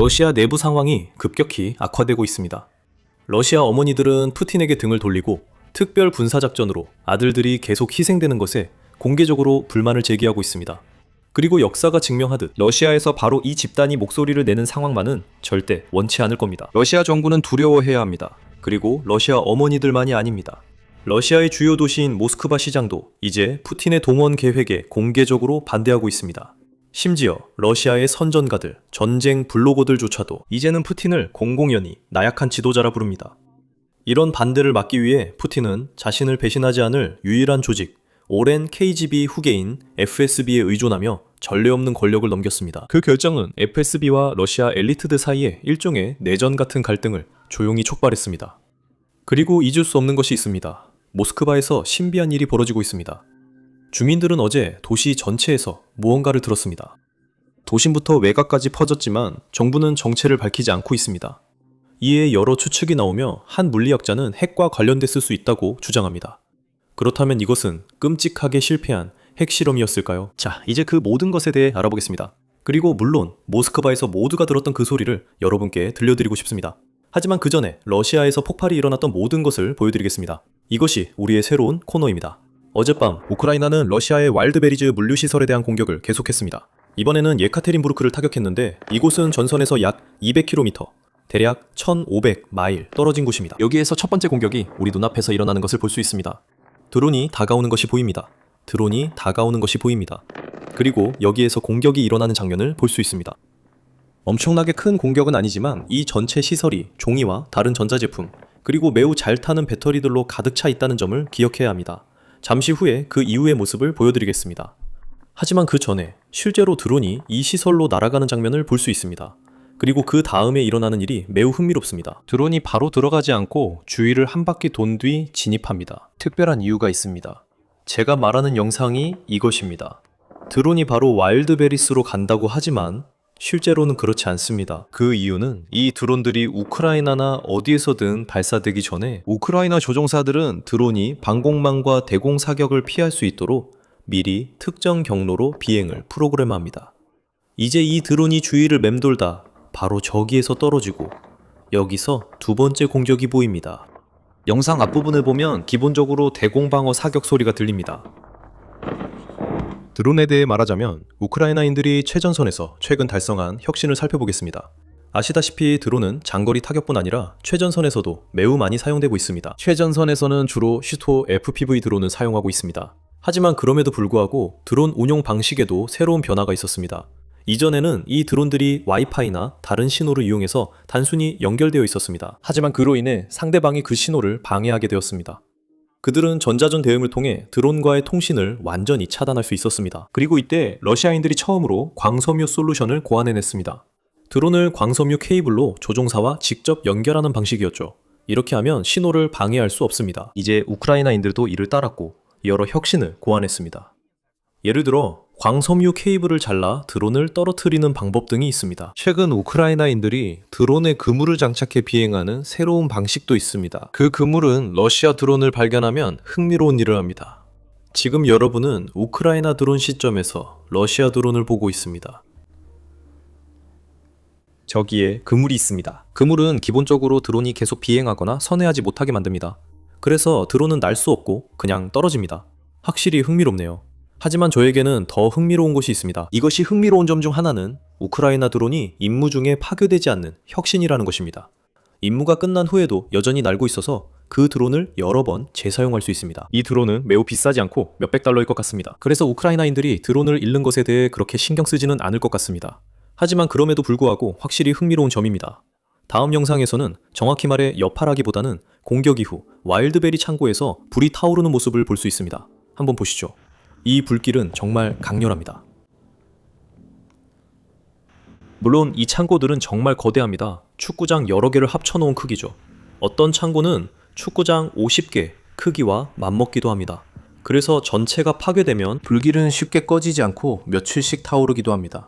러시아 내부 상황이 급격히 악화되고 있습니다. 러시아 어머니들은 푸틴에게 등을 돌리고 특별 군사작전으로 아들들이 계속 희생되는 것에 공개적으로 불만을 제기하고 있습니다. 그리고 역사가 증명하듯 러시아에서 바로 이 집단이 목소리를 내는 상황만은 절대 원치 않을 겁니다. 러시아 정부는 두려워해야 합니다. 그리고 러시아 어머니들만이 아닙니다. 러시아의 주요 도시인 모스크바 시장도 이제 푸틴의 동원 계획에 공개적으로 반대하고 있습니다. 심지어 러시아의 선전가들, 전쟁 블로거들조차도 이제는 푸틴을 공공연히 나약한 지도자라 부릅니다. 이런 반대를 막기 위해 푸틴은 자신을 배신하지 않을 유일한 조직, 오랜 KGB 후계인 FSB에 의존하며 전례 없는 권력을 넘겼습니다. 그 결정은 FSB와 러시아 엘리트들 사이에 일종의 내전 같은 갈등을 조용히 촉발했습니다. 그리고 잊을 수 없는 것이 있습니다. 모스크바에서 신비한 일이 벌어지고 있습니다. 주민들은 어제 도시 전체에서 무언가를 들었습니다. 도심부터 외곽까지 퍼졌지만 정부는 정체를 밝히지 않고 있습니다. 이에 여러 추측이 나오며 한 물리학자는 핵과 관련됐을 수 있다고 주장합니다. 그렇다면 이것은 끔찍하게 실패한 핵실험이었을까요? 자, 이제 그 모든 것에 대해 알아보겠습니다. 그리고 물론 모스크바에서 모두가 들었던 그 소리를 여러분께 들려드리고 싶습니다. 하지만 그 전에 러시아에서 폭발이 일어났던 모든 것을 보여드리겠습니다. 이것이 우리의 새로운 코너입니다. 어젯밤 우크라이나는 러시아의 와일드베리즈 물류시설에 대한 공격을 계속했습니다. 이번에는 예카테린부르크를 타격했는데 이곳은 전선에서 약 200km, 대략 1500마일 떨어진 곳입니다. 여기에서 첫 번째 공격이 우리 눈앞에서 일어나는 것을 볼 수 있습니다. 드론이 다가오는 것이 보입니다. 드론이 다가오는 것이 보입니다. 그리고 여기에서 공격이 일어나는 장면을 볼 수 있습니다. 엄청나게 큰 공격은 아니지만 이 전체 시설이 종이와 다른 전자제품, 그리고 매우 잘 타는 배터리들로 가득 차 있다는 점을 기억해야 합니다. 잠시 후에 그 이후의 모습을 보여드리겠습니다. 하지만 그 전에 실제로 드론이 이 시설로 날아가는 장면을 볼 수 있습니다. 그리고 그 다음에 일어나는 일이 매우 흥미롭습니다. 드론이 바로 들어가지 않고 주위를 한 바퀴 돈 뒤 진입합니다. 특별한 이유가 있습니다. 제가 말하는 영상이 이것입니다. 드론이 바로 와일드베리스로 간다고 하지만 실제로는 그렇지 않습니다. 그 이유는 이 드론들이 우크라이나나 어디에서든 발사되기 전에 우크라이나 조종사들은 드론이 방공망과 대공 사격을 피할 수 있도록 미리 특정 경로로 비행을 프로그램합니다. 이제 이 드론이 주위를 맴돌다 바로 저기에서 떨어지고 여기서 두 번째 공격이 보입니다. 영상 앞부분을 보면 기본적으로 대공방어 사격 소리가 들립니다. 드론에 대해 말하자면 우크라이나인들이 최전선에서 최근 달성한 혁신을 살펴보겠습니다. 아시다시피 드론은 장거리 타격뿐 아니라 최전선에서도 매우 많이 사용되고 있습니다. 최전선에서는 주로 슈토 FPV 드론을 사용하고 있습니다. 하지만 그럼에도 불구하고 드론 운용 방식에도 새로운 변화가 있었습니다. 이전에는 이 드론들이 와이파이나 다른 신호를 이용해서 단순히 연결되어 있었습니다. 하지만 그로 인해 상대방이 그 신호를 방해하게 되었습니다. 그들은 전자전 대응을 통해 드론과의 통신을 완전히 차단할 수 있었습니다. 그리고 이때 러시아인들이 처음으로 광섬유 솔루션을 고안해냈습니다. 드론을 광섬유 케이블로 조종사와 직접 연결하는 방식이었죠. 이렇게 하면 신호를 방해할 수 없습니다. 이제 우크라이나인들도 이를 따랐고 여러 혁신을 고안했습니다. 예를 들어 광섬유 케이블을 잘라 드론을 떨어뜨리는 방법 등이 있습니다. 최근 우크라이나인들이 드론에 그물을 장착해 비행하는 새로운 방식도 있습니다. 그 그물은 러시아 드론을 발견하면 흥미로운 일을 합니다. 지금 여러분은 우크라이나 드론 시점에서 러시아 드론을 보고 있습니다. 저기에 그물이 있습니다. 그물은 기본적으로 드론이 계속 비행하거나 선회하지 못하게 만듭니다. 그래서 드론은 날 수 없고 그냥 떨어집니다. 확실히 흥미롭네요. 하지만 저에게는 더 흥미로운 것이 있습니다. 이것이 흥미로운 점 중 하나는 우크라이나 드론이 임무 중에 파괴되지 않는 혁신이라는 것입니다. 임무가 끝난 후에도 여전히 날고 있어서 그 드론을 여러 번 재사용할 수 있습니다. 이 드론은 매우 비싸지 않고 몇백 달러일 것 같습니다. 그래서 우크라이나인들이 드론을 잃는 것에 대해 그렇게 신경 쓰지는 않을 것 같습니다. 하지만 그럼에도 불구하고 확실히 흥미로운 점입니다. 다음 영상에서는 정확히 말해 여파라기보다는 공격 이후 와일드베리 창고에서 불이 타오르는 모습을 볼 수 있습니다. 한번 보시죠. 이 불길은 정말 강렬합니다. 물론 이 창고들은 정말 거대합니다. 축구장 여러 개를 합쳐놓은 크기죠. 어떤 창고는 축구장 50개 크기와 맞먹기도 합니다. 그래서 전체가 파괴되면 불길은 쉽게 꺼지지 않고 며칠씩 타오르기도 합니다.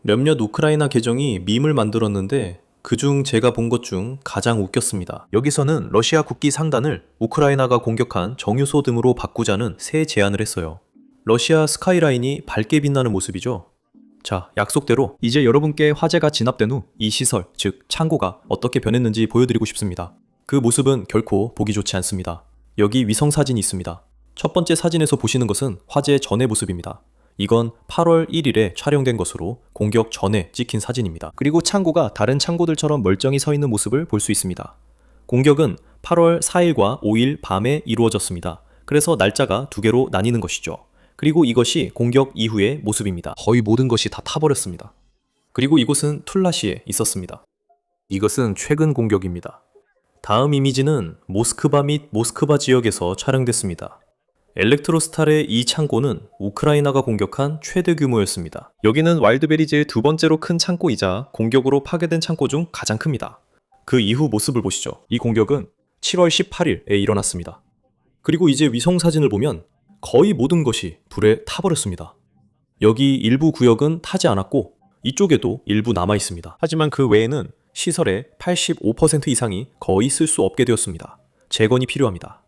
몇몇 우크라이나 계정이 밈을 만들었는데 그중 제가 본 것 중 가장 웃겼습니다. 여기서는 러시아 국기 상단을 우크라이나가 공격한 정유소 등으로 바꾸자는 새 제안을 했어요. 러시아 스카이라인이 밝게 빛나는 모습이죠. 자, 약속대로 이제 여러분께 화재가 진압된 후 이 시설, 즉 창고가 어떻게 변했는지 보여드리고 싶습니다. 그 모습은 결코 보기 좋지 않습니다. 여기 위성 사진이 있습니다. 첫 번째 사진에서 보시는 것은 화재 전의 모습입니다. 이건 8월 1일에 촬영된 것으로 공격 전에 찍힌 사진입니다. 그리고 창고가 다른 창고들처럼 멀쩡히 서 있는 모습을 볼 수 있습니다. 공격은 8월 4일과 5일 밤에 이루어졌습니다. 그래서 날짜가 두 개로 나뉘는 것이죠. 그리고 이것이 공격 이후의 모습입니다. 거의 모든 것이 다 타버렸습니다. 그리고 이곳은 툴라시에 있었습니다. 이것은 최근 공격입니다. 다음 이미지는 모스크바 및 모스크바 지역에서 촬영됐습니다. 엘렉트로스탈의 이 창고는 우크라이나가 공격한 최대 규모였습니다. 여기는 와일드베리즈의 두 번째로 큰 창고이자 공격으로 파괴된 창고 중 가장 큽니다. 그 이후 모습을 보시죠. 이 공격은 7월 18일에 일어났습니다. 그리고 이제 위성 사진을 보면 거의 모든 것이 불에 타버렸습니다. 여기 일부 구역은 타지 않았고 이쪽에도 일부 남아 있습니다. 하지만 그 외에는 시설의 85% 이상이 거의 쓸 수 없게 되었습니다. 재건이 필요합니다.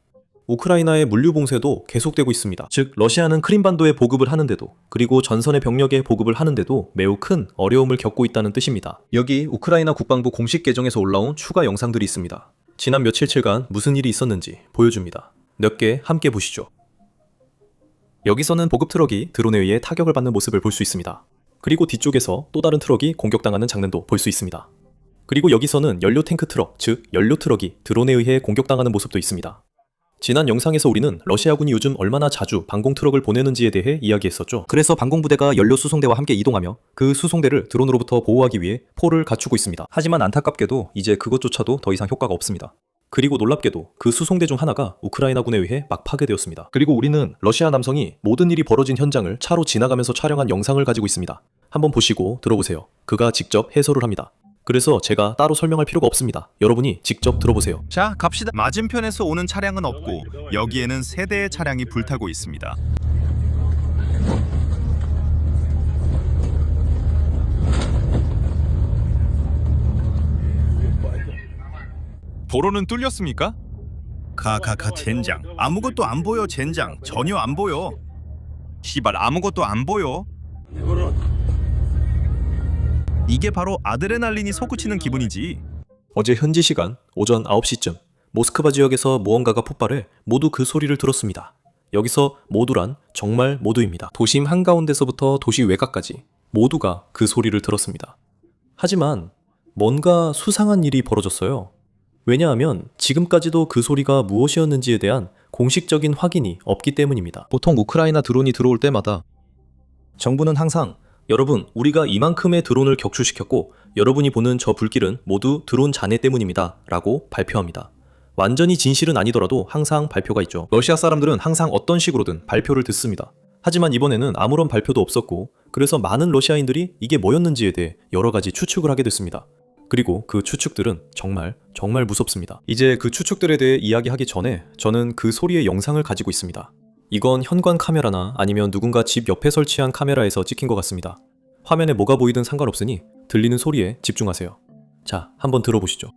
우크라이나의 물류 봉쇄도 계속되고 있습니다. 즉 러시아는 크림반도에 보급을 하는데도 그리고 전선의 병력에 보급을 하는데도 매우 큰 어려움을 겪고 있다는 뜻입니다. 여기 우크라이나 국방부 공식 계정에서 올라온 추가 영상들이 있습니다. 지난 며칠간 무슨 일이 있었는지 보여줍니다. 몇 개 함께 보시죠. 여기서는 보급 트럭이 드론에 의해 타격을 받는 모습을 볼 수 있습니다. 그리고 뒤쪽에서 또 다른 트럭이 공격당하는 장면도 볼 수 있습니다. 그리고 여기서는 연료 탱크 트럭, 즉 연료 트럭이 드론에 의해 공격당하는 모습도 있습니다. 지난 영상에서 우리는 러시아군이 요즘 얼마나 자주 방공 트럭을 보내는지에 대해 이야기했었죠. 그래서 방공부대가 연료 수송대와 함께 이동하며 그 수송대를 드론으로부터 보호하기 위해 포를 갖추고 있습니다. 하지만 안타깝게도 이제 그것조차도 더 이상 효과가 없습니다. 그리고 놀랍게도 그 수송대 중 하나가 우크라이나군에 의해 막 파괴되었습니다. 그리고 우리는 러시아 남성이 모든 일이 벌어진 현장을 차로 지나가면서 촬영한 영상을 가지고 있습니다. 한번 보시고 들어보세요. 그가 직접 해설을 합니다. 그래서 제가 따로 설명할 필요가 없습니다. 여러분이 직접 들어보세요. 자, 갑시다. 맞은편에서 오는 차량은 없고 여기에는 세 대의 차량이 불타고 있습니다. 도로는 뚫렸습니까? 가가가 젠장. 아무것도 안 보여 젠장. 전혀 안 보여. 시발 아무것도 안 보여. 이게 바로 아드레날린이 솟구치는 기분이지. 어제 현지 시간 오전 9시쯤 모스크바 지역에서 무언가가 폭발해 모두 그 소리를 들었습니다. 여기서 모두란 정말 모두입니다. 도심 한가운데서부터 도시 외곽까지 모두가 그 소리를 들었습니다. 하지만 뭔가 수상한 일이 벌어졌어요. 왜냐하면 지금까지도 그 소리가 무엇이었는지에 대한 공식적인 확인이 없기 때문입니다. 보통 우크라이나 드론이 들어올 때마다 정부는 항상 여러분, 우리가 이만큼의 드론을 격추시켰고 여러분이 보는 저 불길은 모두 드론 잔해 때문입니다 라고 발표합니다. 완전히 진실은 아니더라도 항상 발표가 있죠. 러시아 사람들은 항상 어떤 식으로든 발표를 듣습니다. 하지만 이번에는 아무런 발표도 없었고 그래서 많은 러시아인들이 이게 뭐였는지에 대해 여러 가지 추측을 하게 됐습니다. 그리고 그 추측들은 정말 무섭습니다. 이제 그 추측들에 대해 이야기하기 전에 저는 그 소리의 영상을 가지고 있습니다. 이건 현관 카메라나 아니면 누군가 집 옆에 설치한 카메라에서 찍힌 것 같습니다. 화면에 뭐가 보이든 상관없으니 들리는 소리에 집중하세요. 자, 한번 들어보시죠.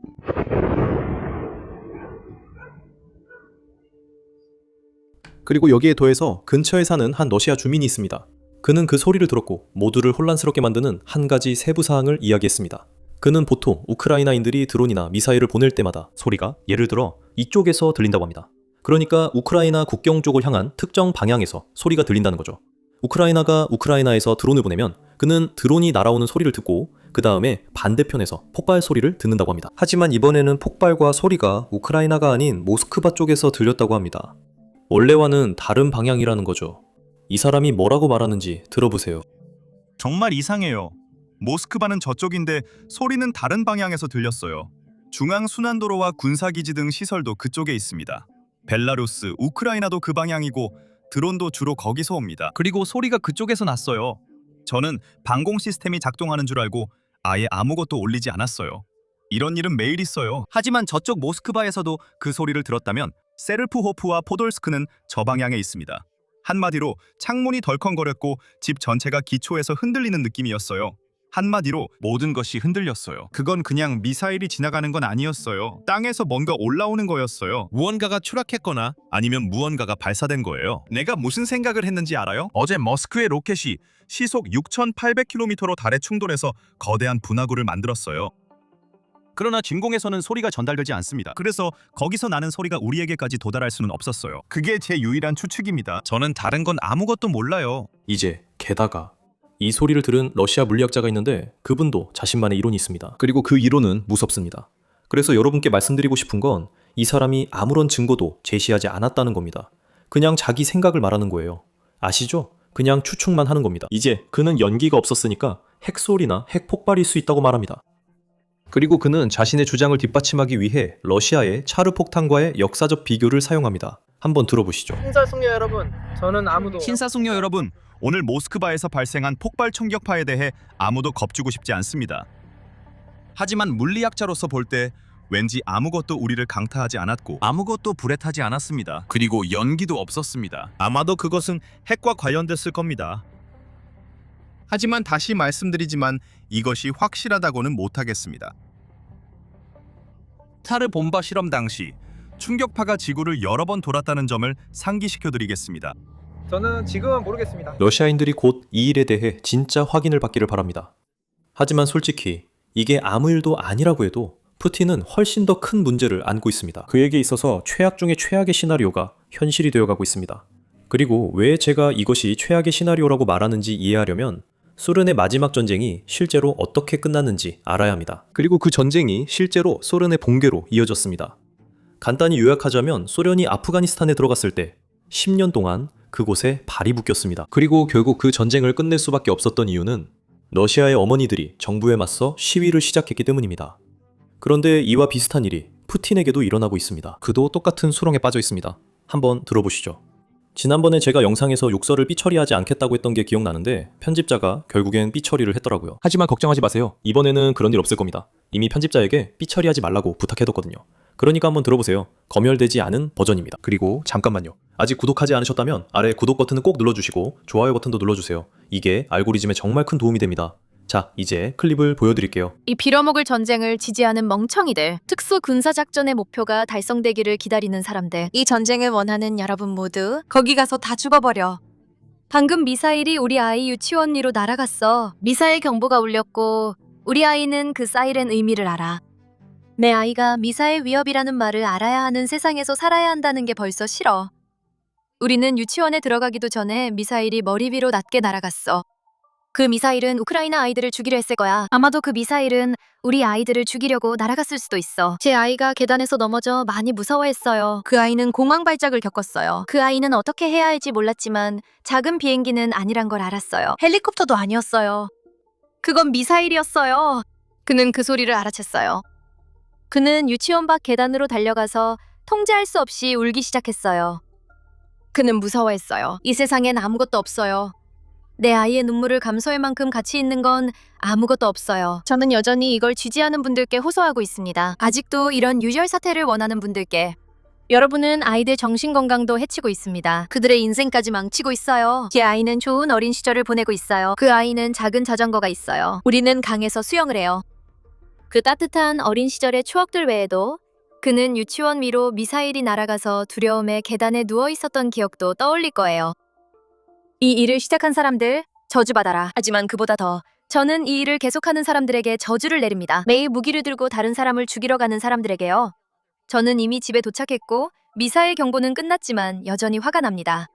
그리고 여기에 더해서 근처에 사는 한 러시아 주민이 있습니다. 그는 그 소리를 들었고 모두를 혼란스럽게 만드는 한 가지 세부 사항을 이야기했습니다. 그는 보통 우크라이나인들이 드론이나 미사일을 보낼 때마다 소리가 예를 들어 이쪽에서 들린다고 합니다. 그러니까 우크라이나 국경 쪽을 향한 특정 방향에서 소리가 들린다는 거죠. 우크라이나가 우크라이나에서 드론을 보내면 그는 드론이 날아오는 소리를 듣고 그 다음에 반대편에서 폭발 소리를 듣는다고 합니다. 하지만 이번에는 폭발과 소리가 우크라이나가 아닌 모스크바 쪽에서 들렸다고 합니다. 원래와는 다른 방향이라는 거죠. 이 사람이 뭐라고 말하는지 들어보세요. 정말 이상해요. 모스크바는 저쪽인데 소리는 다른 방향에서 들렸어요. 중앙순환도로와 군사기지 등 시설도 그쪽에 있습니다. 벨라루스, 우크라이나도 그 방향이고 드론도 주로 거기서 옵니다. 그리고 소리가 그쪽에서 났어요. 저는 방공 시스템이 작동하는 줄 알고 아예 아무것도 올리지 않았어요. 이런 일은 매일 있어요. 하지만 저쪽 모스크바에서도 그 소리를 들었다면 세르프호프와 포돌스크는 저 방향에 있습니다. 한마디로 창문이 덜컹거렸고 집 전체가 기초에서 흔들리는 느낌이었어요. 한마디로 모든 것이 흔들렸어요. 그건 그냥 미사일이 지나가는 건 아니었어요. 땅에서 뭔가 올라오는 거였어요. 무언가가 추락했거나 아니면 무언가가 발사된 거예요. 내가 무슨 생각을 했는지 알아요? 어제 머스크의 로켓이 시속 6,800km로 달에 충돌해서 거대한 분화구를 만들었어요. 그러나 진공에서는 소리가 전달되지 않습니다. 그래서 거기서 나는 소리가 우리에게까지 도달할 수는 없었어요. 그게 제 유일한 추측입니다. 저는 다른 건 아무것도 몰라요. 이제 게다가 이 소리를 들은 러시아 물리학자가 있는데 그분도 자신만의 이론이 있습니다. 그리고 그 이론은 무섭습니다. 그래서 여러분께 말씀드리고 싶은 건 이 사람이 아무런 증거도 제시하지 않았다는 겁니다. 그냥 자기 생각을 말하는 거예요. 아시죠? 그냥 추측만 하는 겁니다. 이제 그는 연기가 없었으니까 핵소리나 핵폭발일 수 있다고 말합니다. 그리고 그는 자신의 주장을 뒷받침하기 위해 러시아의 차르 폭탄과의 역사적 비교를 사용합니다. 한번 들어보시죠. 신사숙녀 여러분, 저는 아무도 신사숙녀 여러분, 오늘 모스크바에서 발생한 폭발 충격파에 대해 아무도 겁주고 싶지 않습니다. 하지만 물리학자로서 볼 때 왠지 아무것도 우리를 강타하지 않았고 아무것도 불에 타지 않았습니다. 그리고 연기도 없었습니다. 아마도 그것은 핵과 관련됐을 겁니다. 하지만 다시 말씀드리지만 이것이 확실하다고는 못하겠습니다. 차르 본바 실험 당시 충격파가 지구를 여러 번 돌았다는 점을 상기시켜드리겠습니다. 저는 지금은 모르겠습니다. 러시아인들이 곧 이 일에 대해 진짜 확인을 받기를 바랍니다. 하지만 솔직히 이게 아무 일도 아니라고 해도 푸틴은 훨씬 더 큰 문제를 안고 있습니다. 그에게 있어서 최악 중의 최악의 시나리오가 현실이 되어가고 있습니다. 그리고 왜 제가 이것이 최악의 시나리오라고 말하는지 이해하려면 소련의 마지막 전쟁이 실제로 어떻게 끝났는지 알아야 합니다. 그리고 그 전쟁이 실제로 소련의 붕괴로 이어졌습니다. 간단히 요약하자면 소련이 아프가니스탄에 들어갔을 때 10년 동안 그곳에 발이 묶였습니다. 그리고 결국 그 전쟁을 끝낼 수밖에 없었던 이유는 러시아의 어머니들이 정부에 맞서 시위를 시작했기 때문입니다. 그런데 이와 비슷한 일이 푸틴에게도 일어나고 있습니다. 그도 똑같은 수렁에 빠져 있습니다. 한번 들어보시죠. 지난번에 제가 영상에서 욕설을 삐처리하지 않겠다고 했던 게 기억나는데 편집자가 결국엔 삐처리를 했더라고요. 하지만 걱정하지 마세요. 이번에는 그런 일 없을 겁니다. 이미 편집자에게 삐처리하지 말라고 부탁해뒀거든요. 그러니까 한번 들어보세요. 검열되지 않은 버전입니다. 그리고 잠깐만요. 아직 구독하지 않으셨다면 아래 구독 버튼을 꼭 눌러주시고 좋아요 버튼도 눌러주세요. 이게 알고리즘에 정말 큰 도움이 됩니다. 자, 이제 클립을 보여드릴게요. 이 빌어먹을 전쟁을 지지하는 멍청이들, 특수 군사작전의 목표가 달성되기를 기다리는 사람들, 이 전쟁을 원하는 여러분 모두 거기 가서 다 죽어버려. 방금 미사일이 우리 아이 유치원 위로 날아갔어. 미사일 경보가 울렸고 우리 아이는 그 사이렌 의미를 알아. 내 아이가 미사일 위협이라는 말을 알아야 하는 세상에서 살아야 한다는 게 벌써 싫어. 우리는 유치원에 들어가기도 전에 미사일이 머리 위로 낮게 날아갔어. 그 미사일은 우크라이나 아이들을 죽이려 했을 거야. 아마도 그 미사일은 우리 아이들을 죽이려고 날아갔을 수도 있어. 제 아이가 계단에서 넘어져 많이 무서워했어요. 그 아이는 공황 발작을 겪었어요. 그 아이는 어떻게 해야 할지 몰랐지만 작은 비행기는 아니란 걸 알았어요. 헬리콥터도 아니었어요. 그건 미사일이었어요. 그는 그 소리를 알아챘어요. 그는 유치원 밖 계단으로 달려가서 통제할 수 없이 울기 시작했어요. 그는 무서워했어요. 이 세상엔 아무것도 없어요. 내 아이의 눈물을 감수할 만큼 가치 있는 건 아무것도 없어요. 저는 여전히 이걸 지지하는 분들께 호소하고 있습니다. 아직도 이런 유혈 사태를 원하는 분들께. 여러분은 아이들 정신건강도 해치고 있습니다. 그들의 인생까지 망치고 있어요. 제 아이는 좋은 어린 시절을 보내고 있어요. 그 아이는 작은 자전거가 있어요. 우리는 강에서 수영을 해요. 그 따뜻한 어린 시절의 추억들 외에도 그는 유치원 위로 미사일이 날아가서 두려움에 계단에 누워 있었던 기억도 떠올릴 거예요. 이 일을 시작한 사람들, 저주받아라. 하지만 그보다 더 저는 이 일을 계속하는 사람들에게 저주를 내립니다. 매일 무기를 들고 다른 사람을 죽이러 가는 사람들에게요. 저는 이미 집에 도착했고 미사일 경보는 끝났지만 여전히 화가 납니다.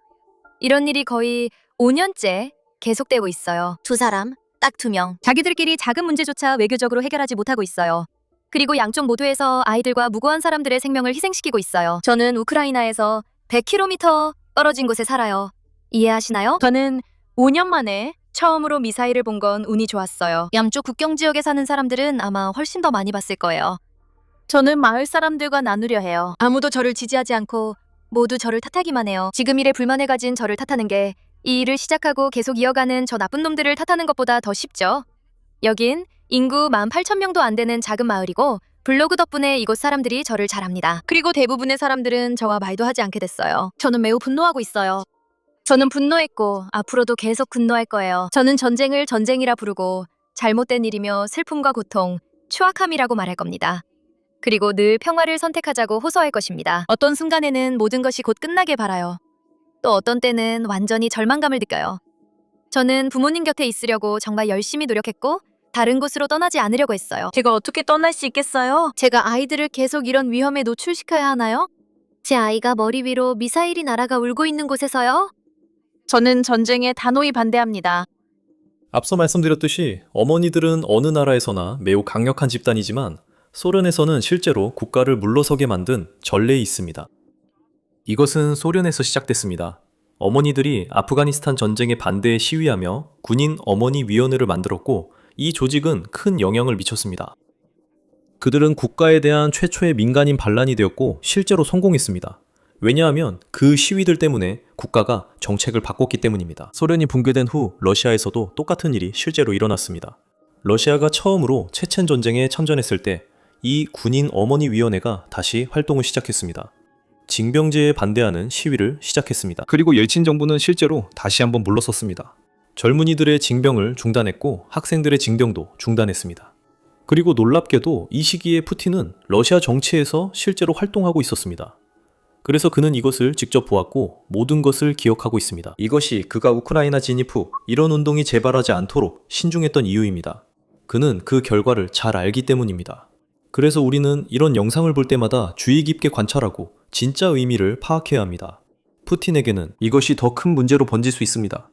이런 일이 거의 5년째 계속되고 있어요. 두 사람, 딱 2명. 자기들끼리 작은 문제조차 외교적으로 해결하지 못하고 있어요. 그리고 양쪽 모두에서 아이들과 무고한 사람들의 생명을 희생시키고 있어요. 저는 우크라이나에서 100km 떨어진 곳에 살아요. 이해하시나요? 저는 5년 만에 처음으로 미사일을 본 건 운이 좋았어요. 양쪽 국경 지역에 사는 사람들은 아마 훨씬 더 많이 봤을 거예요. 저는 마을 사람들과 나누려 해요. 아무도 저를 지지하지 않고 모두 저를 탓하기만 해요. 지금 일에 불만을 가진 저를 탓하는 게 이 일을 시작하고 계속 이어가는 저 나쁜 놈들을 탓하는 것보다 더 쉽죠. 여긴 인구 18,000명도 안 되는 작은 마을이고 블로그 덕분에 이곳 사람들이 저를 잘 압니다. 그리고 대부분의 사람들은 저와 말도 하지 않게 됐어요. 저는 매우 분노하고 있어요. 저는 분노했고 앞으로도 계속 분노할 거예요. 저는 전쟁을 전쟁이라 부르고 잘못된 일이며 슬픔과 고통, 추악함이라고 말할 겁니다. 그리고 늘 평화를 선택하자고 호소할 것입니다. 어떤 순간에는 모든 것이 곧 끝나길 바라요. 또 어떤 때는 완전히 절망감을 느껴요. 저는 부모님 곁에 있으려고 정말 열심히 노력했고 다른 곳으로 떠나지 않으려고 했어요. 제가 어떻게 떠날 수 있겠어요? 제가 아이들을 계속 이런 위험에 노출시켜야 하나요? 제 아이가 머리 위로 미사일이 날아가 울고 있는 곳에서요? 저는 전쟁에 단호히 반대합니다. 앞서 말씀드렸듯이 어머니들은 어느 나라에서나 매우 강력한 집단이지만 소련에서는 실제로 국가를 물러서게 만든 전례이 있습니다. 이것은 소련에서 시작됐습니다. 어머니들이 아프가니스탄 전쟁에 반대에 시위하며 군인 어머니 위원회를 만들었고 이 조직은 큰 영향을 미쳤습니다. 그들은 국가에 대한 최초의 민간인 반란이 되었고 실제로 성공했습니다. 왜냐하면 그 시위들 때문에 국가가 정책을 바꿨기 때문입니다. 소련이 붕괴된 후 러시아에서도 똑같은 일이 실제로 일어났습니다. 러시아가 처음으로 체첸 전쟁에 참전했을 때 이 군인 어머니 위원회가 다시 활동을 시작했습니다. 징병제에 반대하는 시위를 시작했습니다. 그리고 옐친 정부는 실제로 다시 한번 물러섰습니다. 젊은이들의 징병을 중단했고 학생들의 징병도 중단했습니다. 그리고 놀랍게도 이 시기에 푸틴은 러시아 정치에서 실제로 활동하고 있었습니다. 그래서 그는 이것을 직접 보았고 모든 것을 기억하고 있습니다. 이것이 그가 우크라이나 진입 후 이런 운동이 재발하지 않도록 신중했던 이유입니다. 그는 그 결과를 잘 알기 때문입니다. 그래서 우리는 이런 영상을 볼 때마다 주의 깊게 관찰하고 진짜 의미를 파악해야 합니다. 푸틴에게는 이것이 더 큰 문제로 번질 수 있습니다.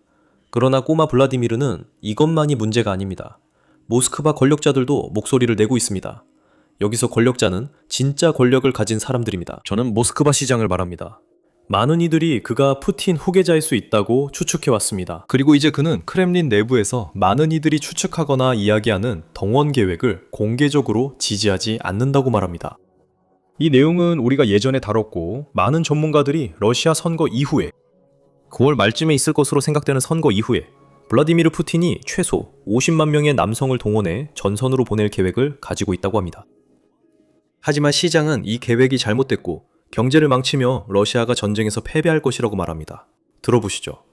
그러나 꼬마 블라디미르는 이것만이 문제가 아닙니다. 모스크바 권력자들도 목소리를 내고 있습니다. 여기서 권력자는 진짜 권력을 가진 사람들입니다. 저는 모스크바 시장을 말합니다. 많은 이들이 그가 푸틴 후계자일 수 있다고 추측해왔습니다. 그리고 이제 그는 크렘린 내부에서 많은 이들이 추측하거나 이야기하는 덩원 계획을 공개적으로 지지하지 않는다고 말합니다. 이 내용은 우리가 예전에 다뤘고 많은 전문가들이 러시아 선거 이후에 9월 말쯤에 있을 것으로 생각되는 선거 이후에 블라디미르 푸틴이 최소 50만 명의 남성을 동원해 전선으로 보낼 계획을 가지고 있다고 합니다. 하지만 시장은 이 계획이 잘못됐고 경제를 망치며 러시아가 전쟁에서 패배할 것이라고 말합니다. 들어보시죠.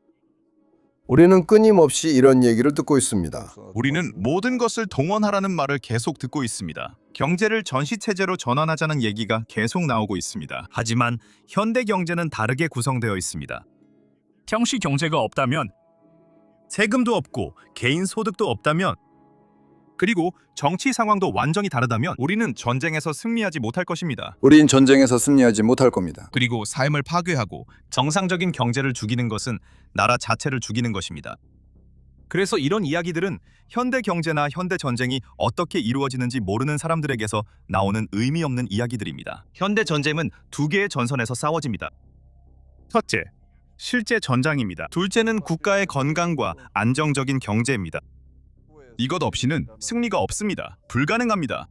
우리는 끊임없이 이런 얘기를 듣고 있습니다. 우리는 모든 것을 동원하라는 말을 계속 듣고 있습니다. 경제를 전시체제로 전환하자는 얘기가 계속 나오고 있습니다. 하지만 현대 경제는 다르게 구성되어 있습니다. 평시 경제가 없다면, 세금도 없고 개인 소득도 없다면, 그리고 정치 상황도 완전히 다르다면 우리는 전쟁에서 승리하지 못할 것입니다. 우린 전쟁에서 승리하지 못할 겁니다. 그리고 삶을 파괴하고 정상적인 경제를 죽이는 것은 나라 자체를 죽이는 것입니다. 그래서 이런 이야기들은 현대 경제나 현대 전쟁이 어떻게 이루어지는지 모르는 사람들에게서 나오는 의미 없는 이야기들입니다. 현대 전쟁은 두 개의 전선에서 싸워집니다. 첫째, 실제 전장입니다. 둘째는 국가의 건강과 안정적인 경제입니다. 이것 없이는 승리가 없습니다. 불가능합니다.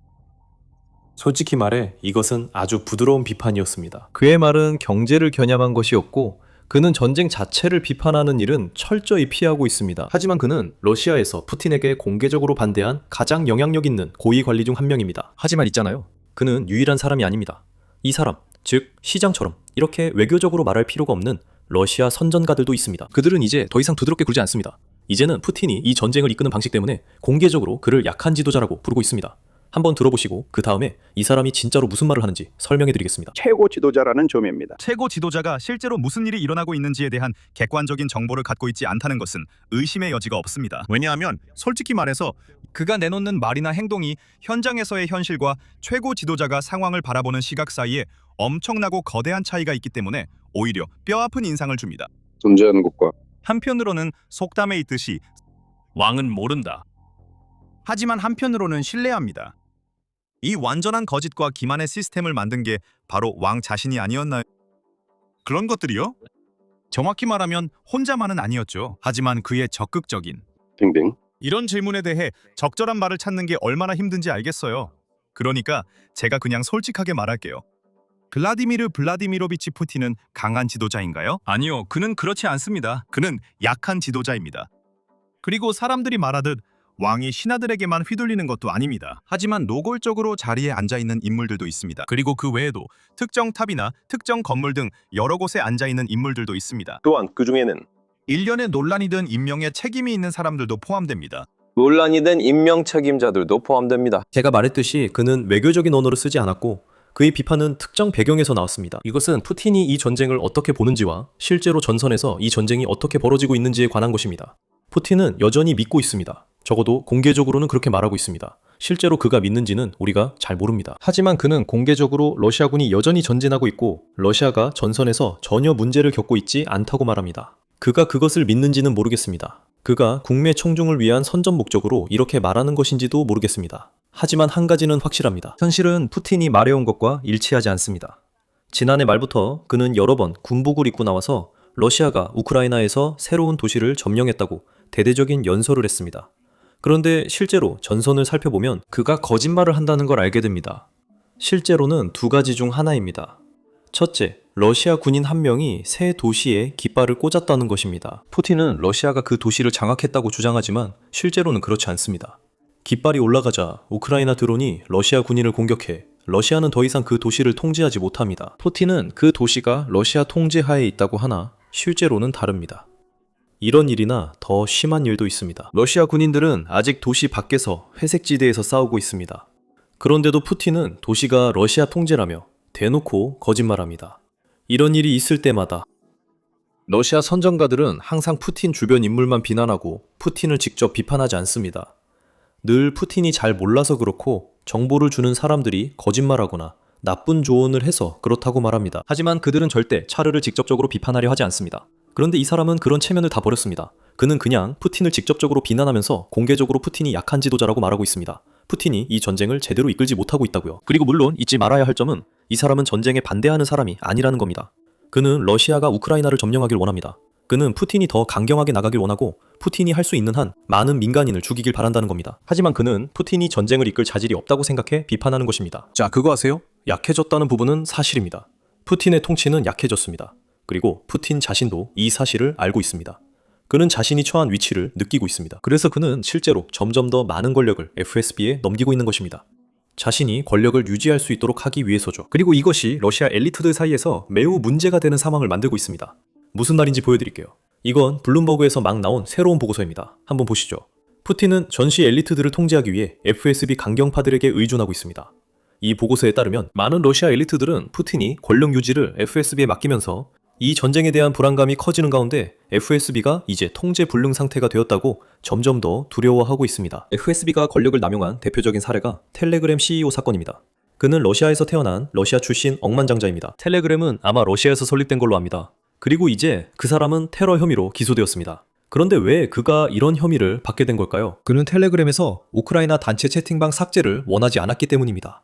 솔직히 말해 이것은 아주 부드러운 비판이었습니다. 그의 말은 경제를 겨냥한 것이었고 그는 전쟁 자체를 비판하는 일은 철저히 피하고 있습니다. 하지만 그는 러시아에서 푸틴에게 공개적으로 반대한 가장 영향력 있는 고위 관리 중 한 명입니다. 하지만 있잖아요. 그는 유일한 사람이 아닙니다. 이 사람, 즉 시장처럼 이렇게 외교적으로 말할 필요가 없는 러시아 선전가들도 있습니다. 그들은 이제 더 이상 부드럽게 굴지 않습니다. 이제는 푸틴이 이 전쟁을 이끄는 방식 때문에 공개적으로 그를 약한 지도자라고 부르고 있습니다. 한번 들어보시고 그 다음에 이 사람이 진짜로 무슨 말을 하는지 설명해드리겠습니다. 최고 지도자라는 조명입니다. 최고 지도자가 실제로 무슨 일이 일어나고 있는지에 대한 객관적인 정보를 갖고 있지 않다는 것은 의심의 여지가 없습니다. 왜냐하면 솔직히 말해서 그가 내놓는 말이나 행동이 현장에서의 현실과 최고 지도자가 상황을 바라보는 시각 사이에 엄청나고 거대한 차이가 있기 때문에 오히려 뼈아픈 인상을 줍니다. 존재하는 것과 한편으로는 속담에 있듯이 왕은 모른다. 하지만 한편으로는 신뢰합니다. 이 완전한 거짓과 기만의 시스템을 만든 게 바로 왕 자신이 아니었나요? 그런 것들이요? 정확히 말하면 혼자만은 아니었죠. 하지만 그의 적극적인 등등. 이런 질문에 대해 적절한 말을 찾는 게 얼마나 힘든지 알겠어요. 그러니까 제가 그냥 솔직하게 말할게요. 블라디미르 블라디미로비치 푸틴은 강한 지도자인가요? 아니요, 그는 그렇지 않습니다. 그는 약한 지도자입니다. 그리고 사람들이 말하듯 왕이 신하들에게만 휘둘리는 것도 아닙니다. 하지만 노골적으로 자리에 앉아있는 인물들도 있습니다. 그리고 그 외에도 특정 탑이나 특정 건물 등 여러 곳에 앉아있는 인물들도 있습니다. 또한 그 중에는 일련의 논란이 든 임명에 책임이 있는 사람들도 포함됩니다. 논란이 된 임명 책임자들도 포함됩니다. 제가 말했듯이 그는 외교적인 언어를 쓰지 않았고 그의 비판은 특정 배경에서 나왔습니다. 이것은 푸틴이 이 전쟁을 어떻게 보는지와 실제로 전선에서 이 전쟁이 어떻게 벌어지고 있는지에 관한 것입니다. 푸틴은 여전히 믿고 있습니다. 적어도 공개적으로는 그렇게 말하고 있습니다. 실제로 그가 믿는지는 우리가 잘 모릅니다. 하지만 그는 공개적으로 러시아군이 여전히 전진하고 있고 러시아가 전선에서 전혀 문제를 겪고 있지 않다고 말합니다. 그가 그것을 믿는지는 모르겠습니다. 그가 국내 청중을 위한 선전 목적으로 이렇게 말하는 것인지도 모르겠습니다. 하지만 한 가지는 확실합니다. 현실은 푸틴이 말해온 것과 일치하지 않습니다. 지난해 말부터 그는 여러 번 군복을 입고 나와서 러시아가 우크라이나에서 새로운 도시를 점령했다고 대대적인 연설을 했습니다. 그런데 실제로 전선을 살펴보면 그가 거짓말을 한다는 걸 알게 됩니다. 실제로는 두 가지 중 하나입니다. 첫째, 러시아 군인 한 명이 새 도시에 깃발을 꽂았다는 것입니다. 푸틴은 러시아가 그 도시를 장악했다고 주장하지만 실제로는 그렇지 않습니다. 깃발이 올라가자 우크라이나 드론이 러시아 군인을 공격해 러시아는 더 이상 그 도시를 통제하지 못합니다. 푸틴은 그 도시가 러시아 통제하에 있다고 하나 실제로는 다릅니다. 이런 일이나 더 심한 일도 있습니다. 러시아 군인들은 아직 도시 밖에서 회색지대에서 싸우고 있습니다. 그런데도 푸틴은 도시가 러시아 통제라며 대놓고 거짓말합니다. 이런 일이 있을 때마다 러시아 선전가들은 항상 푸틴 주변 인물만 비난하고 푸틴을 직접 비판하지 않습니다. 늘 푸틴이 잘 몰라서 그렇고 정보를 주는 사람들이 거짓말하거나 나쁜 조언을 해서 그렇다고 말합니다. 하지만 그들은 절대 차르를 직접적으로 비판하려 하지 않습니다. 그런데 이 사람은 그런 체면을 다 버렸습니다. 그는 그냥 푸틴을 직접적으로 비난하면서 공개적으로 푸틴이 약한 지도자라고 말하고 있습니다. 푸틴이 이 전쟁을 제대로 이끌지 못하고 있다고요. 그리고 물론 잊지 말아야 할 점은 이 사람은 전쟁에 반대하는 사람이 아니라는 겁니다. 그는 러시아가 우크라이나를 점령하길 원합니다. 그는 푸틴이 더 강경하게 나가길 원하고 푸틴이 할 수 있는 한 많은 민간인을 죽이길 바란다는 겁니다. 하지만 그는 푸틴이 전쟁을 이끌 자질이 없다고 생각해 비판하는 것입니다. 자, 그거 아세요? 약해졌다는 부분은 사실입니다. 푸틴의 통치는 약해졌습니다. 그리고 푸틴 자신도 이 사실을 알고 있습니다. 그는 자신이 처한 위치를 느끼고 있습니다. 그래서 그는 실제로 점점 더 많은 권력을 FSB에 넘기고 있는 것입니다. 자신이 권력을 유지할 수 있도록 하기 위해서죠. 그리고 이것이 러시아 엘리트들 사이에서 매우 문제가 되는 상황을 만들고 있습니다. 무슨 말인지 보여드릴게요. 이건 블룸버그에서 막 나온 새로운 보고서입니다. 한번 보시죠. 푸틴은 전시 엘리트들을 통제하기 위해 FSB 강경파들에게 의존하고 있습니다. 이 보고서에 따르면 많은 러시아 엘리트들은 푸틴이 권력 유지를 FSB에 맡기면서 이 전쟁에 대한 불안감이 커지는 가운데 FSB가 이제 통제 불능 상태가 되었다고 점점 더 두려워하고 있습니다. FSB가 권력을 남용한 대표적인 사례가 텔레그램 CEO 사건입니다. 그는 러시아에서 태어난 러시아 출신 억만장자입니다. 텔레그램은 아마 러시아에서 설립된 걸로 압니다. 그리고 이제 그 사람은 테러 혐의로 기소되었습니다. 그런데 왜 그가 이런 혐의를 받게 된 걸까요? 그는 텔레그램에서 우크라이나 단체 채팅방 삭제를 원하지 않았기 때문입니다.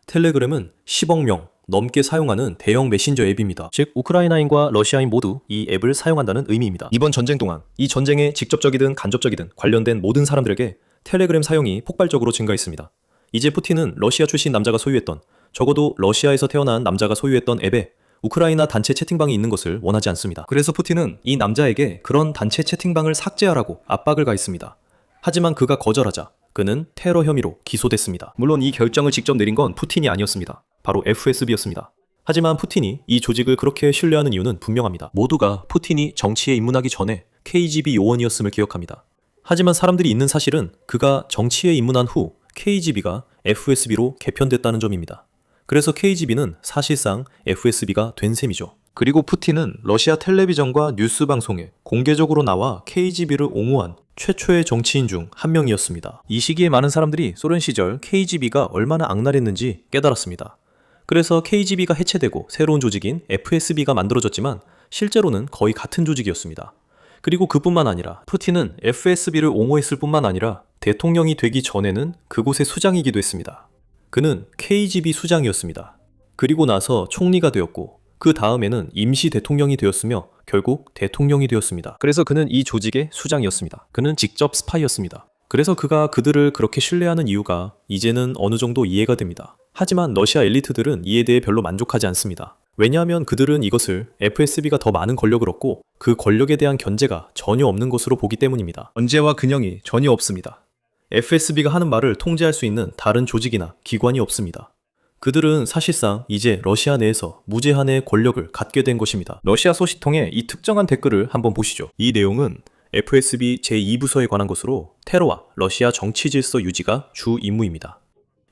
텔레그램은 10억 명 넘게 사용하는 대형 메신저 앱입니다. 즉 우크라이나인과 러시아인 모두 이 앱을 사용한다는 의미입니다. 이번 전쟁 동안 이 전쟁에 직접적이든 간접적이든 관련된 모든 사람들에게 텔레그램 사용이 폭발적으로 증가했습니다. 이제 푸틴은 러시아 출신 남자가 소유했던, 적어도 러시아에서 태어난 남자가 소유했던 앱에 우크라이나 단체 채팅방이 있는 것을 원하지 않습니다. 그래서 푸틴은 이 남자에게 그런 단체 채팅방을 삭제하라고 압박을 가했습니다. 하지만 그가 거절하자 그는 테러 혐의로 기소됐습니다. 물론 이 결정을 직접 내린 건 푸틴이 아니었습니다. 바로 FSB였습니다. 하지만 푸틴이 이 조직을 그렇게 신뢰하는 이유는 분명합니다. 모두가 푸틴이 정치에 입문하기 전에 KGB 요원이었음을 기억합니다. 하지만 사람들이 잊는 사실은 그가 정치에 입문한 후 KGB가 FSB로 개편됐다는 점입니다. 그래서 KGB는 사실상 FSB가 된 셈이죠. 그리고 푸틴은 러시아 텔레비전과 뉴스 방송에 공개적으로 나와 KGB를 옹호한 최초의 정치인 중 한 명이었습니다. 이 시기에 많은 사람들이 소련 시절 KGB가 얼마나 악랄했는지 깨달았습니다. 그래서 KGB가 해체되고 새로운 조직인 FSB가 만들어졌지만 실제로는 거의 같은 조직이었습니다. 그리고 그뿐만 아니라 푸틴은 FSB를 옹호했을 뿐만 아니라 대통령이 되기 전에는 그곳의 수장이기도 했습니다. 그는 KGB 수장이었습니다. 그리고 나서 총리가 되었고 그 다음에는 임시 대통령이 되었으며 결국 대통령이 되었습니다. 그래서 그는 이 조직의 수장이었습니다. 그는 직접 스파이였습니다. 그래서 그가 그들을 그렇게 신뢰하는 이유가 이제는 어느 정도 이해가 됩니다. 하지만 러시아 엘리트들은 이에 대해 별로 만족하지 않습니다. 왜냐하면 그들은 이것을 FSB가 더 많은 권력을 얻고 그 권력에 대한 견제가 전혀 없는 것으로 보기 때문입니다. 견제와 근영이 전혀 없습니다. FSB가 하는 말을 통제할 수 있는 다른 조직이나 기관이 없습니다. 그들은 사실상 이제 러시아 내에서 무제한의 권력을 갖게 된 것입니다. 러시아 소식통의 이 특정한 댓글을 한번 보시죠. 이 내용은 FSB 제2부서에 관한 것으로 테러와 러시아 정치 질서 유지가 주 임무입니다.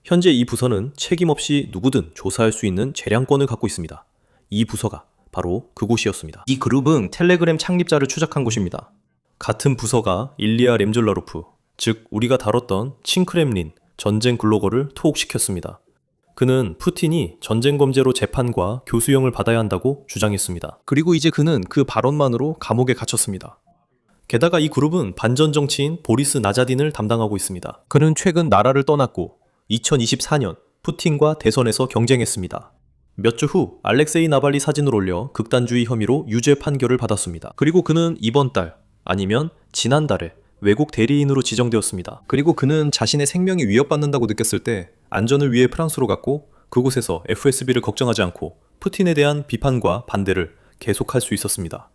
현재 이 부서는 책임 없이 누구든 조사할 수 있는 재량권을 갖고 있습니다. 이 부서가 바로 그곳이었습니다. 이 그룹은 텔레그램 창립자를 추적한 곳입니다. 같은 부서가 일리아 렘졸라로프, 즉 우리가 다뤘던 칭크렘린 전쟁 블로거를 투옥시켰습니다. 그는 푸틴이 전쟁 범죄로 재판과 교수형을 받아야 한다고 주장했습니다. 그리고 이제 그는 그 발언만으로 감옥에 갇혔습니다. 게다가 이 그룹은 반전 정치인 보리스 나자딘을 담당하고 있습니다. 그는 최근 나라를 떠났고 2024년 푸틴과 대선에서 경쟁했습니다. 몇 주 후 알렉세이 나발리 사진을 올려 극단주의 혐의로 유죄 판결을 받았습니다. 그리고 그는 이번 달 아니면 지난달에 외국 대리인으로 지정되었습니다. 그리고 그는 자신의 생명이 위협받는다고 느꼈을 때 안전을 위해 프랑스로 갔고 그곳에서 FSB를 걱정하지 않고 푸틴에 대한 비판과 반대를 계속할 수 있었습니다.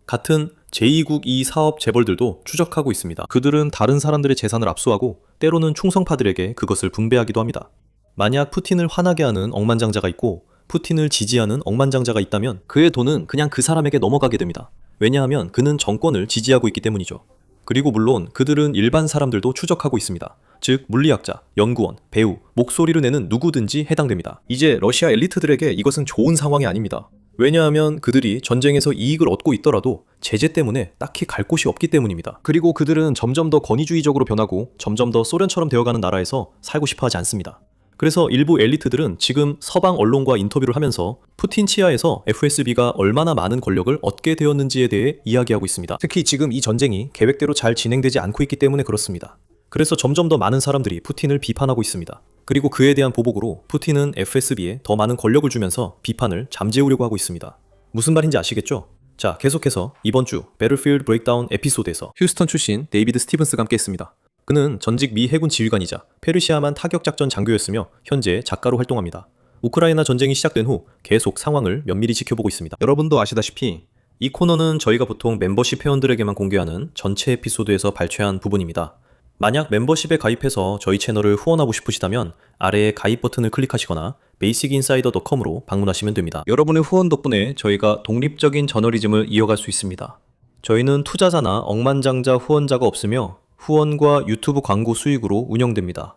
같은 제2국 이 사업 재벌들도 추적하고 있습니다. 그들은 다른 사람들의 재산을 압수하고 때로는 충성파들에게 그것을 분배하기도 합니다. 만약 푸틴을 화나게 하는 억만장자가 있고 푸틴을 지지하는 억만장자가 있다면 그의 돈은 그냥 그 사람에게 넘어가게 됩니다. 왜냐하면 그는 정권을 지지하고 있기 때문이죠. 그리고 물론 그들은 일반 사람들도 추적하고 있습니다. 즉 물리학자, 연구원, 배우, 목소리를 내는 누구든지 해당됩니다. 이제 러시아 엘리트들에게 이것은 좋은 상황이 아닙니다. 왜냐하면 그들이 전쟁에서 이익을 얻고 있더라도 제재 때문에 딱히 갈 곳이 없기 때문입니다. 그리고 그들은 점점 더 권위주의적으로 변하고 점점 더 소련처럼 되어가는 나라에서 살고 싶어 하지 않습니다. 그래서 일부 엘리트들은 지금 서방 언론과 인터뷰를 하면서 푸틴 치하에서 FSB가 얼마나 많은 권력을 얻게 되었는지에 대해 이야기하고 있습니다. 특히 지금 이 전쟁이 계획대로 잘 진행되지 않고 있기 때문에 그렇습니다. 그래서 점점 더 많은 사람들이 푸틴을 비판하고 있습니다. 그리고 그에 대한 보복으로 푸틴은 FSB에 더 많은 권력을 주면서 비판을 잠재우려고 하고 있습니다. 무슨 말인지 아시겠죠? 자, 계속해서 이번 주 배틀필드 브레이크다운 에피소드에서 휴스턴 출신 데이비드 스티븐스가 함께했습니다. 그는 전직 미 해군 지휘관이자 페르시아만 타격작전 장교였으며 현재 작가로 활동합니다. 우크라이나 전쟁이 시작된 후 계속 상황을 면밀히 지켜보고 있습니다. 여러분도 아시다시피 이 코너는 저희가 보통 멤버십 회원들에게만 공개하는 전체 에피소드에서 발췌한 부분입니다. 만약 멤버십에 가입해서 저희 채널을 후원하고 싶으시다면 아래의 가입 버튼을 클릭하시거나 basic인사이더.com으로 방문하시면 됩니다. 여러분의 후원 덕분에 저희가 독립적인 저널리즘을 이어갈 수 있습니다. 저희는 투자자나 억만장자 후원자가 없으며 후원과 유튜브 광고 수익으로 운영됩니다.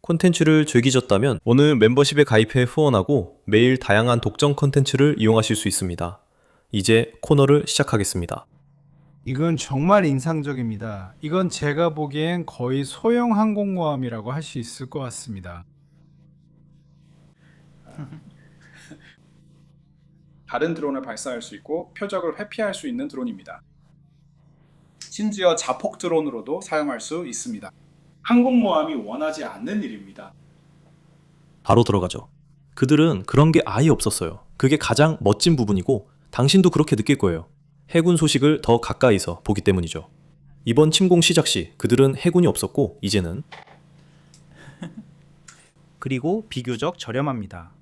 콘텐츠를 즐기셨다면 오늘 멤버십에 가입해 후원하고 매일 다양한 독점 콘텐츠를 이용하실 수 있습니다. 이제 코너를 시작하겠습니다. 이건 정말 인상적입니다. 이건 제가 보기엔 거의 소형 항공모함이라고 할 수 있을 것 같습니다. 다른 드론을 발사할 수 있고 표적을 회피할 수 있는 드론입니다. 심지어 자폭 드론으로도 사용할 수 있습니다. 항공모함이 원하지 않는 일입니다. 바로 들어가죠. 그들은 그런 게 아예 없었어요. 그게 가장 멋진 부분이고 당신도 그렇게 느낄 거예요. 해군 소식을 더 가까이서 보기 때문이죠. 이번 침공 시작 시 그들은 해군이 없었고 이제는 그리고 비교적 저렴합니다.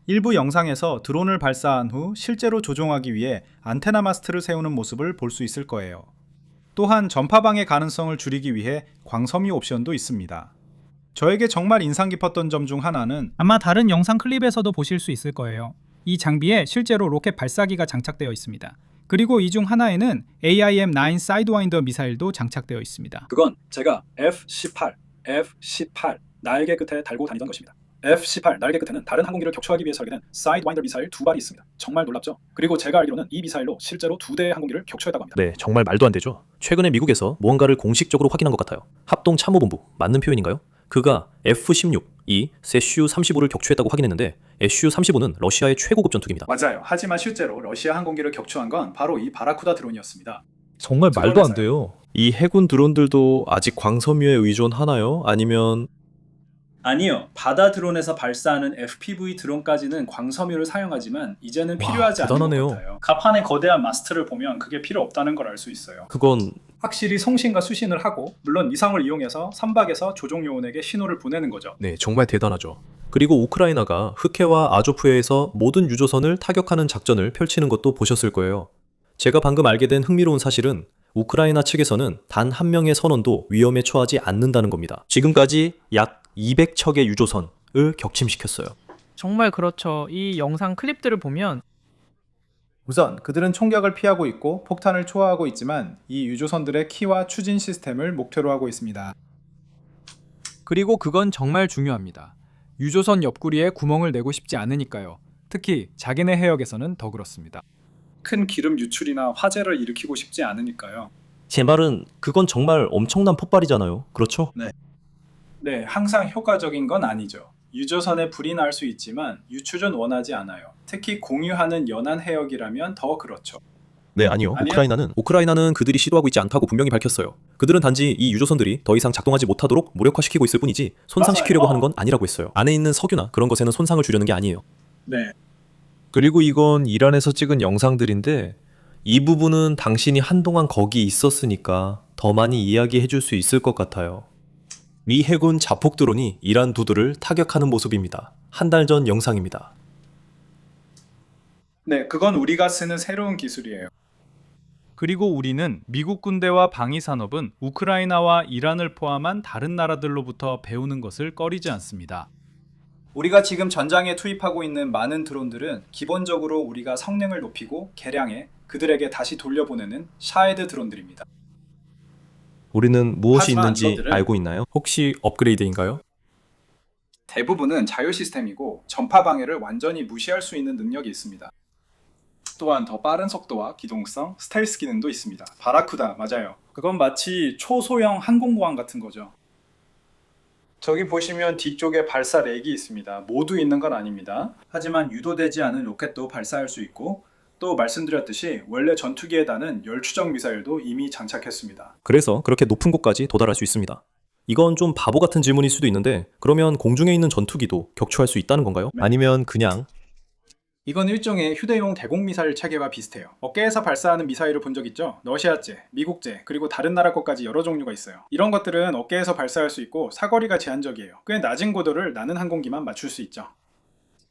일부 영상에서 드론을 발사한 후 실제로 조종하기 위해 안테나 마스트를 세우는 모습을 볼 수 있을 거예요. 또한 전파방해 가능성을 줄이기 위해 광섬유 옵션도 있습니다. 저에게 정말 인상 깊었던 점 중 하나는 아마 다른 영상 클립에서도 보실 수 있을 거예요. 이 장비에 실제로 로켓 발사기가 장착되어 있습니다. 그리고 이 중 하나에는 AIM-9 사이드와인더 미사일도 장착되어 있습니다. 그건 제가 F-18 날개 끝에 달고 다니던 것입니다. F-18 날개 끝에는 다른 항공기를 격추하기 위해 설계된 사이드와인더 미사일 2발이 있습니다. 정말 놀랍죠? 그리고 제가 알기로는 이 미사일로 실제로 2대의 항공기를 격추했다고 합니다. 네, 정말 말도 안 되죠. 최근에 미국에서 무언가를 공식적으로 확인한 것 같아요. 합동참모본부, 맞는 표현인가요? 그가 F-16, 이 SU-35를 격추했다고 확인했는데 SU-35는 러시아의 최고급 전투기입니다. 맞아요. 하지만 실제로 러시아 항공기를 격추한 건 바로 이 바라쿠다 드론이었습니다. 정말 말도 안 돼요. 이 해군 드론들도 아직 광섬유에 의존하나요? 아니면 아니요. 바다 드론에서 발사하는 FPV 드론까지는 광섬유를 사용하지만 이제는 와, 필요하지 않는 대단하네요. 것 같아요. 갑판의 거대한 마스트를 보면 그게 필요 없다는 걸 알 수 있어요. 그건 확실히 송신과 수신을 하고 물론 이상을 이용해서 선박에서 조종 요원에게 신호를 보내는 거죠. 네, 정말 대단하죠. 그리고 우크라이나가 흑해와 아조프해에서 모든 유조선을 타격하는 작전을 펼치는 것도 보셨을 거예요. 제가 방금 알게 된 흥미로운 사실은 우크라이나 측에서는 단 한 명의 선원도 위험에 처하지 않는다는 겁니다. 지금까지 약 200척의 유조선을 격침시켰어요. 정말 그렇죠. 이 영상 클립들을 보면 우선 그들은 총격을 피하고 있고 폭탄을 초월하고 있지만 이 유조선들의 키와 추진 시스템을 목표로 하고 있습니다. 그리고 그건 정말 중요합니다. 유조선 옆구리에 구멍을 내고 싶지 않으니까요. 특히 자기네 해역에서는 더 그렇습니다. 큰 기름 유출이나 화재를 일으키고 싶지 않으니까요. 제 말은 그건 정말 엄청난 폭발이잖아요. 그렇죠? 네, 항상 효과적인 건 아니죠. 유조선에 불이 날 수 있지만 유출은 원하지 않아요. 특히 공유하는 연안 해역이라면 더 그렇죠. 네, 아니요. 아니요? 우크라이나는 그들이 시도하고 있지 않다고 분명히 밝혔어요. 그들은 단지 이 유조선들이 더 이상 작동하지 못하도록 무력화시키고 있을 뿐이지 손상시키려고 맞아요. 하는 건 아니라고 했어요. 안에 있는 석유나 그런 것에는 손상을 주려는 게 아니에요. 네, 그리고 이건 이란에서 찍은 영상들인데 이 부분은 당신이 한동안 거기 있었으니까 더 많이 이야기해 줄 수 있을 것 같아요. 미 해군 자폭 드론이 이란 두들을 타격하는 모습입니다. 한 달 전 영상입니다. 네, 그건 우리가 쓰는 새로운 기술이에요. 그리고 우리는 미국 군대와 방위 산업은 우크라이나와 이란을 포함한 다른 나라들로부터 배우는 것을 꺼리지 않습니다. 우리가 지금 전장에 투입하고 있는 많은 드론들은 기본적으로 우리가 성능을 높이고 개량해 그들에게 다시 돌려보내는 샤헤드 드론들입니다. 우리는 무엇이 하지만 있는지 저들은- 알고 있나요? 혹시 업그레이드인가요? 대부분은 자율 시스템이고 전파 방해를 완전히 무시할 수 있는 능력이 있습니다. 또한 더 빠른 속도와 기동성, 스텔스 기능도 있습니다. 바라쿠다, 맞아요. 그건 마치 초소형 항공모함 같은 거죠. 저기 보시면 뒤쪽에 발사 렉이 있습니다. 모두 있는 건 아닙니다. 하지만 유도되지 않은 로켓도 발사할 수 있고 또 말씀드렸듯이 원래 전투기에 다는 열추적 미사일도 이미 장착했습니다. 그래서 그렇게 높은 곳까지 도달할 수 있습니다. 이건 좀 바보 같은 질문일 수도 있는데 그러면 공중에 있는 전투기도 격추할 수 있다는 건가요? 아니면 그냥 이건 일종의 휴대용 대공미사일 체계와 비슷해요. 어깨에서 발사하는 미사일을 본 적 있죠? 러시아제, 미국제, 그리고 다른 나라 것까지 여러 종류가 있어요. 이런 것들은 어깨에서 발사할 수 있고 사거리가 제한적이에요. 꽤 낮은 고도를 나는 항공기만 맞출 수 있죠.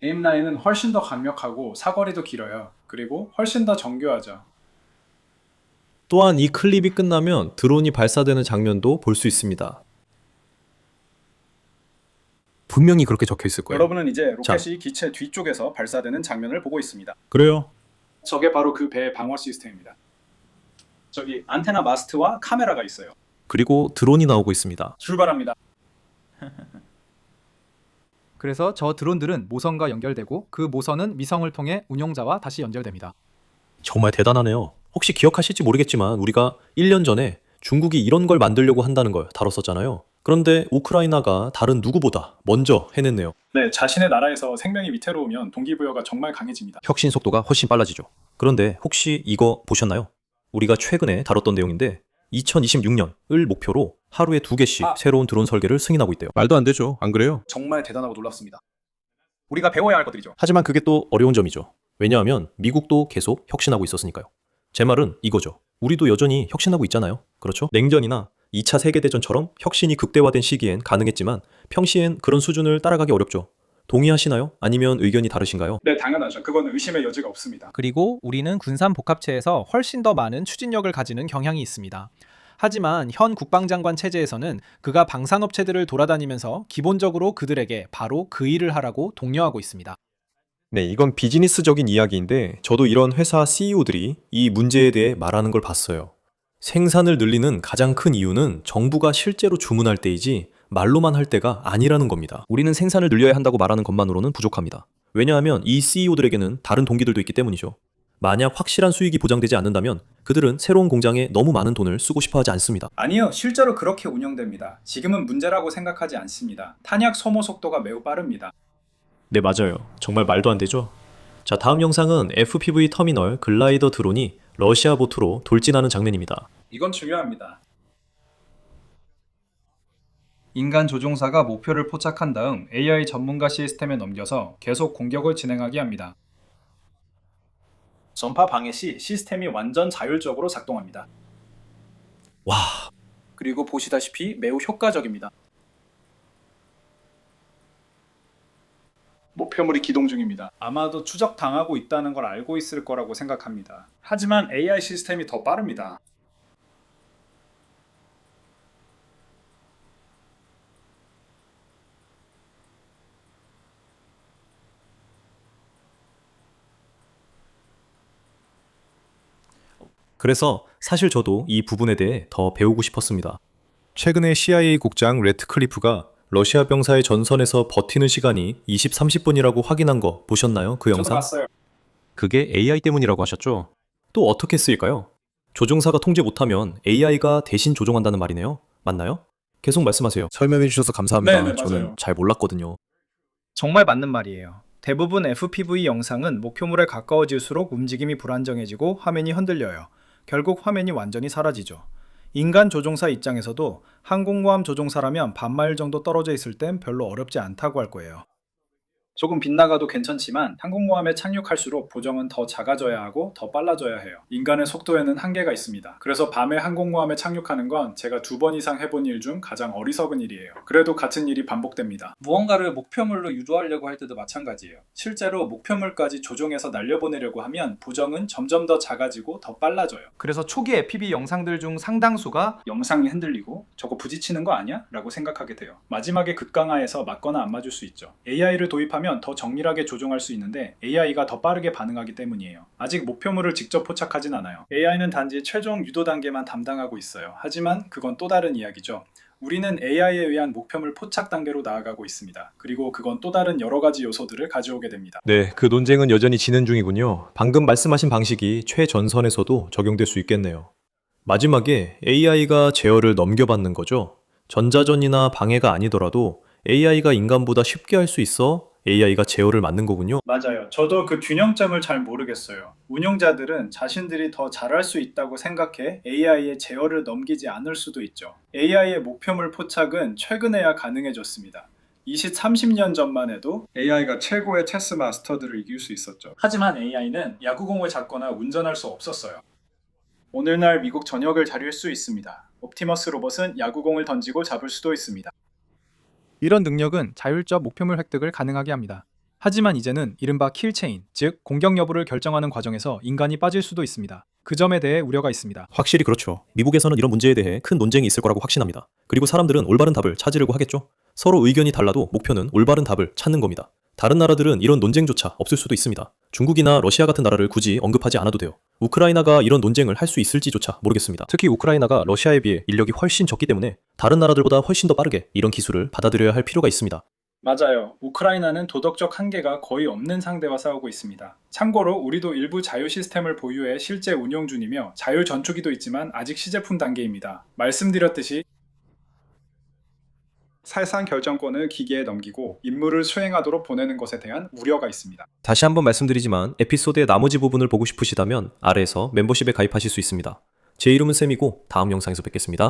에임9은 훨씬 더 강력하고 사거리도 길어요. 그리고 훨씬 더 정교하죠. 또한 이 클립이 끝나면 드론이 발사되는 장면도 볼 수 있습니다. 분명히 그렇게 적혀 있을 거예요. 여러분은 이제 로켓이 기체 뒤쪽에서 발사되는 장면을 보고 있습니다. 그래요? 저게 바로 그 배의 방어 시스템입니다. 저기 안테나 마스트와 카메라가 있어요. 그리고 드론이 나오고 있습니다. 출발합니다. 그래서 저 드론들은 모선과 연결되고 그 모선은 미성을 통해 운용자와 다시 연결됩니다. 정말 대단하네요. 혹시 기억하실지 모르겠지만 우리가 1년 전에 중국이 이런 걸 만들려고 한다는 걸 다뤘었잖아요. 그런데 우크라이나가 다른 누구보다 먼저 해냈네요. 네, 자신의 나라에서 생명이 위태로우면 동기부여가 정말 강해집니다. 혁신 속도가 훨씬 빨라지죠. 그런데 혹시 이거 보셨나요? 우리가 최근에 다뤘던 내용인데 2026년을 목표로 하루에 2개씩 새로운 드론 설계를 승인하고 있대요. 말도 안 되죠. 안 그래요? 정말 대단하고 놀랍습니다. 우리가 배워야 할 것들이죠. 하지만 그게 또 어려운 점이죠. 왜냐하면 미국도 계속 혁신하고 있었으니까요. 제 말은 이거죠. 우리도 여전히 혁신하고 있잖아요. 그렇죠? 냉전이나 2차 세계대전처럼 혁신이 극대화된 시기엔 가능했지만 평시엔 그런 수준을 따라가기 어렵죠. 동의하시나요? 아니면 의견이 다르신가요? 네, 당연하죠. 그건 의심의 여지가 없습니다. 그리고 우리는 군산 복합체에서 훨씬 더 많은 추진력을 가지는 경향이 있습니다. 하지만 현 국방장관 체제에서는 그가 방산업체들을 돌아다니면서 기본적으로 그들에게 바로 그 일을 하라고 독려하고 있습니다. 네, 이건 비즈니스적인 이야기인데 저도 이런 회사 CEO들이 이 문제에 대해 말하는 걸 봤어요. 생산을 늘리는 가장 큰 이유는 정부가 실제로 주문할 때이지 말로만 할 때가 아니라는 겁니다. 우리는 생산을 늘려야 한다고 말하는 것만으로는 부족합니다. 왜냐하면 이 CEO들에게는 다른 동기들도 있기 때문이죠. 만약 확실한 수익이 보장되지 않는다면 그들은 새로운 공장에 너무 많은 돈을 쓰고 싶어 하지 않습니다. 아니요, 실제로 그렇게 운영됩니다. 지금은 문제라고 생각하지 않습니다. 탄약 소모 속도가 매우 빠릅니다. 네, 맞아요. 정말 말도 안 되죠? 자, 다음 영상은 FPV 터미널 글라이더 드론이 러시아 보트로 돌진하는 장면입니다. 이건 중요합니다. 인간 조종사가 목표를 포착한 다음 AI 전문가 시스템에 넘겨서 계속 공격을 진행하게 합니다. 전파 방해 시 시스템이 완전 자율적으로 작동합니다. 와, 그리고 보시다시피 매우 효과적입니다. 목표물이 기동 중입니다. 아마도 추적당하고 있다는 걸 알고 있을 거라고 생각합니다. 하지만 AI 시스템이 더 빠릅니다. 그래서 사실 저도 이 부분에 대해 더 배우고 싶었습니다. 최근에 CIA 국장 레트클리프가 러시아 병사의 전선에서 버티는 시간이 20-30분이라고 확인한 거 보셨나요? 그 저도 영상? 봤어요. 그게 AI 때문이라고 하셨죠? 또 어떻게 쓰일까요? 조종사가 통제 못하면 AI가 대신 조종한다는 말이네요. 맞나요? 계속 말씀하세요. 설명해 주셔서 감사합니다. 네, 저는 맞아요. 잘 몰랐거든요. 정말 맞는 말이에요. 대부분 FPV 영상은 목표물에 가까워질수록 움직임이 불안정해지고 화면이 흔들려요. 결국 화면이 완전히 사라지죠. 인간 조종사 입장에서도 항공모함 조종사라면 반마일 정도 떨어져 있을 땐 별로 어렵지 않다고 할 거예요. 조금 빗나가도 괜찮지만 항공모함에 착륙할수록 보정은 더 작아져야 하고 더 빨라져야 해요. 인간의 속도에는 한계가 있습니다. 그래서 밤에 항공모함에 착륙하는 건 제가 2번 이상 해본 일 중 가장 어리석은 일이에요. 그래도 같은 일이 반복됩니다. 무언가를 목표물로 유도하려고 할 때도 마찬가지예요. 실제로 목표물까지 조종해서 날려보내려고 하면 보정은 점점 더 작아지고 더 빨라져요. 그래서 초기 FPV 영상들 중 상당수가 영상이 흔들리고 저거 부딪히는 거 아니야? 라고 생각하게 돼요. 마지막에 극강화해서 맞거나 안 맞을 수 있죠. AI를 도입하면 더 정밀하게 조종할 수 있는데 AI가 더 빠르게 반응하기 때문이에요. 아직 목표물을 직접 포착하진 않아요. AI는 단지 최종 유도 단계만 담당하고 있어요. 하지만 그건 또 다른 이야기죠. 우리는 AI에 의한 목표물 포착 단계로 나아가고 있습니다. 그리고 그건 또 다른 여러 가지 요소들을 가져오게 됩니다. 네, 그 논쟁은 여전히 진행 중이군요. 방금 말씀하신 방식이 최전선에서도 적용될 수 있겠네요. 마지막에 AI가 제어를 넘겨받는 거죠. 전자전이나 방해가 아니더라도 AI가 인간보다 쉽게 할 수 있어 AI가 제어를 맡는 거군요. 맞아요. 저도 그 균형점을 잘 모르겠어요. 운용자들은 자신들이 더 잘할 수 있다고 생각해 AI의 제어를 넘기지 않을 수도 있죠. AI의 목표물 포착은 최근에야 가능해졌습니다. 20-30년 전만 해도 AI가 최고의 체스 마스터들을 이길 수 있었죠. 하지만 AI는 야구공을 잡거나 운전할 수 없었어요. 오늘날 미국 전역을 자릴 수 있습니다. 옵티머스 로봇은 야구공을 던지고 잡을 수도 있습니다. 이런 능력은 자율적 목표물 획득을 가능하게 합니다. 하지만 이제는 이른바 킬체인, 즉 공격 여부를 결정하는 과정에서 인간이 빠질 수도 있습니다. 그 점에 대해 우려가 있습니다. 확실히 그렇죠. 미국에서는 이런 문제에 대해 큰 논쟁이 있을 거라고 확신합니다. 그리고 사람들은 올바른 답을 찾으려고 하겠죠. 서로 의견이 달라도 목표는 올바른 답을 찾는 겁니다. 다른 나라들은 이런 논쟁조차 없을 수도 있습니다. 중국이나 러시아 같은 나라를 굳이 언급하지 않아도 돼요. 우크라이나가 이런 논쟁을 할 수 있을지조차 모르겠습니다. 특히 우크라이나가 러시아에 비해 인력이 훨씬 적기 때문에 다른 나라들보다 훨씬 더 빠르게 이런 기술을 받아들여야 할 필요가 있습니다. 맞아요. 우크라이나는 도덕적 한계가 거의 없는 상대와 싸우고 있습니다. 참고로 우리도 일부 자유 시스템을 보유해 실제 운용 중이며 자율 전투기도 있지만 아직 시제품 단계입니다. 말씀드렸듯이 사실상 결정권을 기계에 넘기고 임무를 수행하도록 보내는 것에 대한 우려가 있습니다. 다시 한번 말씀드리지만 에피소드의 나머지 부분을 보고 싶으시다면 아래에서 멤버십에 가입하실 수 있습니다. 제 이름은 쌤이고 다음 영상에서 뵙겠습니다.